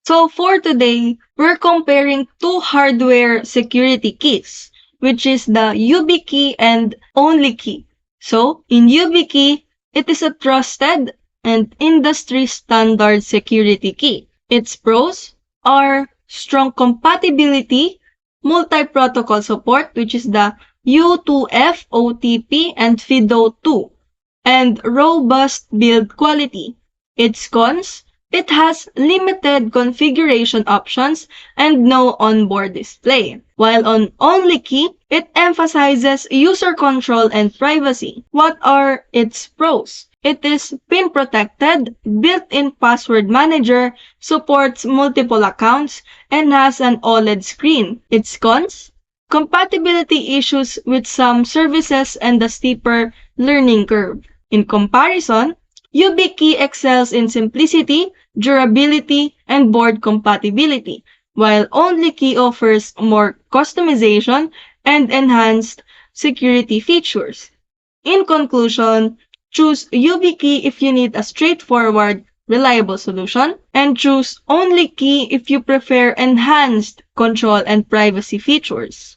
So for today, we're comparing two hardware security keys, which is the YubiKey and OnlyKey. So in YubiKey, it is a trusted and industry standard security key. Its pros are strong compatibility, multi-protocol support, which is the U2F, OTP, and FIDO2, and robust build quality. Its cons: it has limited configuration options and no onboard display. While on OnlyKey, it emphasizes user control and privacy. What are its pros? It is PIN protected, built-in password manager, supports multiple accounts, and has an OLED screen. Its cons: compatibility issues with some services and a steeper learning curve. In comparison, YubiKey excels in simplicity, durability, and board compatibility, while OnlyKey offers more customization and enhanced security features. In conclusion, choose YubiKey if you need a straightforward, reliable solution, and choose OnlyKey if you prefer enhanced control and privacy features.